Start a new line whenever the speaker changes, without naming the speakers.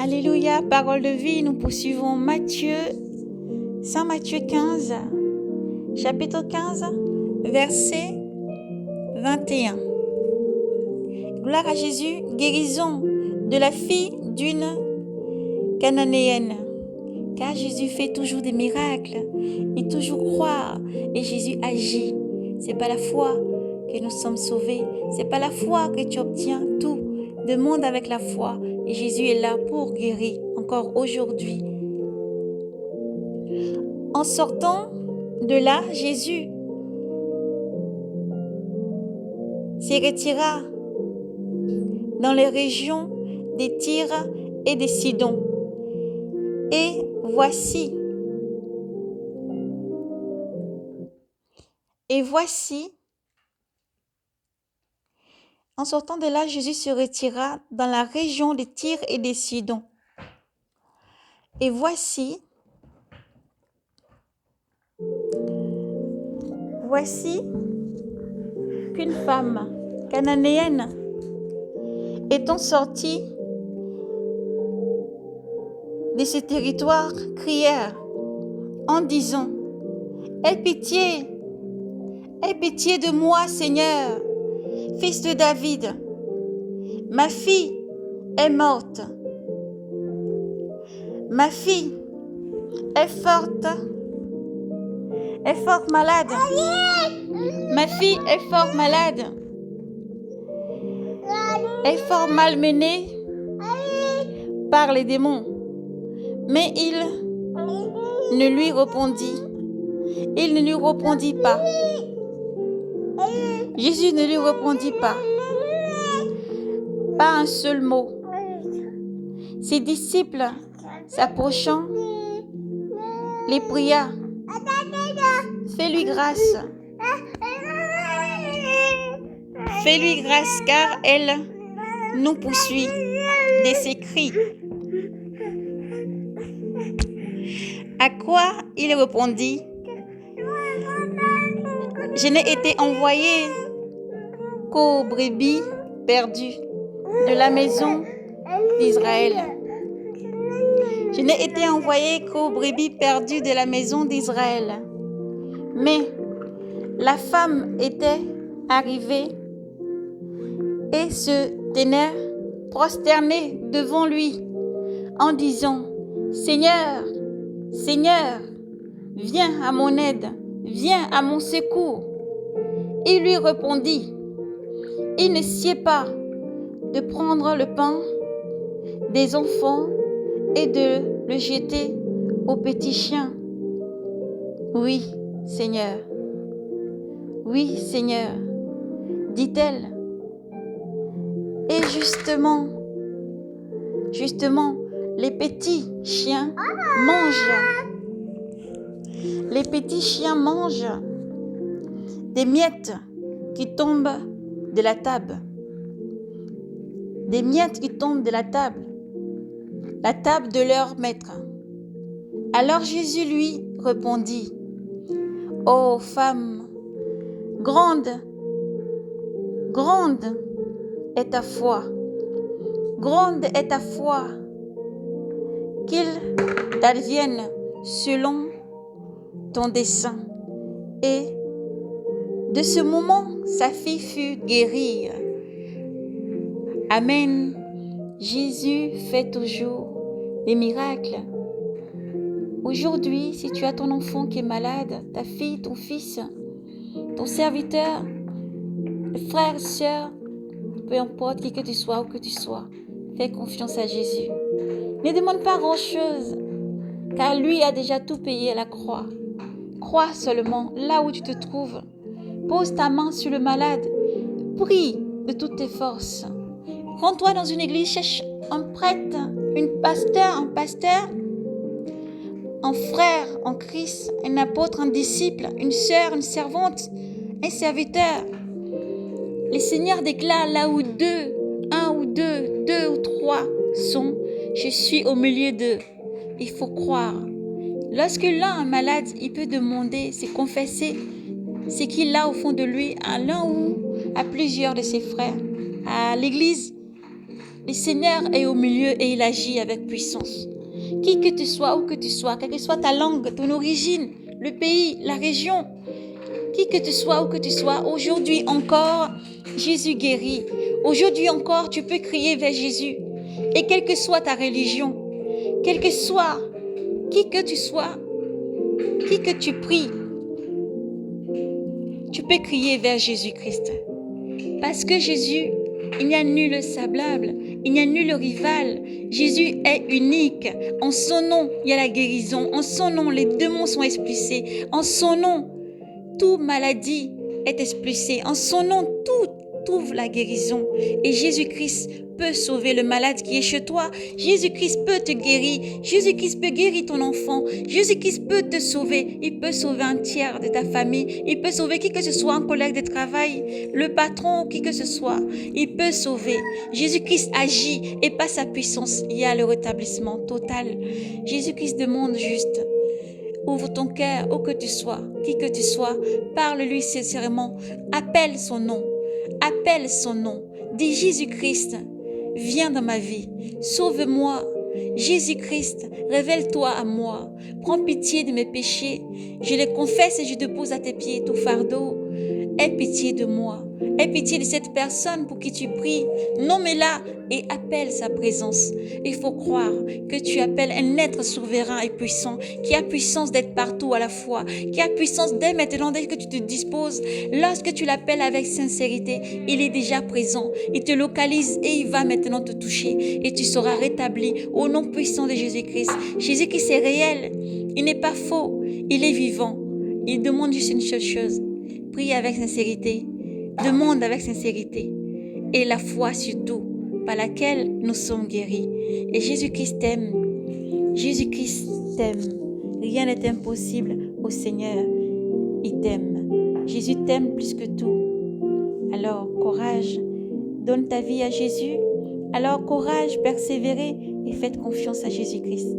Alléluia, parole de vie, nous poursuivons Saint Matthieu 15, chapitre 15, verset 21. Gloire à Jésus, guérison de la fille d'une Cananéenne. Car Jésus fait toujours des miracles, il toujours croire et Jésus agit. C'est pas la foi que nous sommes sauvés, c'est pas la foi que tu obtiens tout. Demande avec la foi et Jésus est là pour guérir encore aujourd'hui. En sortant de là, Jésus s'y retira dans les régions des Tyr et des Sidon. Et voici, en sortant de là, Jésus se retira dans la région des Tyr et des Sidon. Et voici qu'une femme cananéenne étant sortie de ce territoire crièrent en disant « Aie pitié de moi, Seigneur, fils de David. Ma fille est morte. Ma fille est fort malade. Ma fille est fort malade. Est fort malmenée par les démons. » Mais il ne lui répondit. Il ne lui répondit pas. Jésus ne lui répondit pas. Pas un seul mot. Ses disciples, s'approchant, les pria. Fais-lui grâce. Fais-lui grâce car elle nous poursuit de ses cris. À quoi il répondit, je n'ai été envoyé qu'aux brebis perdues de la maison d'Israël. Je n'ai été envoyé qu'aux brebis perdues de la maison d'Israël. Mais la femme était arrivée et se tenait prosternée devant lui en disant, Seigneur, viens à mon aide, viens à mon secours. Il lui répondit, il ne sied pas de prendre le pain des enfants et de le jeter aux petits chiens. Oui, Seigneur, dit-elle. Et justement, les petits chiens mangent des miettes qui tombent de la table. La table de leur maître. Alors Jésus lui répondit, ô femme, grande est ta foi, qu'il t'advienne selon ton dessein. Et de ce moment, sa fille fut guérie. Amen. Jésus fait toujours des miracles. Aujourd'hui, si tu as ton enfant qui est malade, ta fille, ton fils, ton serviteur, frère, sœur, peu importe qui que tu sois, où que tu sois, fais confiance à Jésus. Ne demande pas grand-chose, car lui a déjà tout payé à la croix. Crois seulement là où tu te trouves. Pose ta main sur le malade. Prie de toutes tes forces. Rends-toi dans une église, cherche un prêtre, un pasteur, un frère en Christ, un apôtre, un disciple, une sœur, une servante, un serviteur. Le Seigneur déclare là où un ou deux ou trois sont, je suis au milieu d'eux. Il faut croire. Lorsque l'un est malade, il peut demander, se confesser ce qu'il a au fond de lui à l'un ou à plusieurs de ses frères, à l'église, Le Seigneur est au milieu et il agit avec puissance. Qui que tu sois, où que tu sois, quelle que soit ta langue, ton origine, le pays, la région, qui que tu sois, où que tu sois, aujourd'hui encore, Jésus guérit. Aujourd'hui encore, tu peux crier vers Jésus. Et quelle que soit ta religion, quel que soit, qui que tu sois, qui que tu pries, tu peux crier vers Jésus-Christ. Parce que Jésus, il n'y a nul semblable, il n'y a nul rival. Jésus est unique. En son nom, il y a la guérison. En son nom, les démons sont expulsés. En son nom, toute maladie est expulsée. En son nom, tout trouve la guérison. Et Jésus-Christ peut sauver le malade qui est chez toi. Jésus-Christ peut te guérir. Jésus-Christ peut guérir ton enfant. Jésus-Christ peut te sauver. Il peut sauver un tiers de ta famille. Il peut sauver qui que ce soit, un collègue de travail, le patron, qui que ce soit. Il peut sauver. Jésus-Christ agit et par sa puissance, il y a le rétablissement total. Jésus-Christ demande juste: ouvre ton cœur, où que tu sois, qui que tu sois, parle-lui sincèrement, appelle son nom, appelle son nom, dis: Jésus-Christ, viens dans ma vie, sauve-moi. Jésus-Christ, révèle-toi à moi, prends pitié de mes péchés, je les confesse et je dépose à tes pieds tout fardeau. Aie pitié de moi, aie pitié de cette personne pour qui tu pries, nomme-la et appelle sa présence. Il faut croire que tu appelles un être souverain et puissant, qui a puissance d'être partout à la fois, qui a puissance dès maintenant, dès que tu te disposes. Lorsque tu l'appelles avec sincérité, il est déjà présent, il te localise et il va maintenant te toucher et tu seras rétabli au nom puissant de Jésus-Christ. Jésus-Christ est réel, il n'est pas faux, il est vivant. Il demande juste une seule chose: prie avec sincérité, demande avec sincérité, et la foi surtout, par laquelle nous sommes guéris. Et Jésus-Christ t'aime. Jésus-Christ t'aime. Rien n'est impossible au Seigneur. Il t'aime. Jésus t'aime plus que tout. Alors, courage. Donne ta vie à Jésus. Alors, courage, persévérez et faites confiance à Jésus-Christ.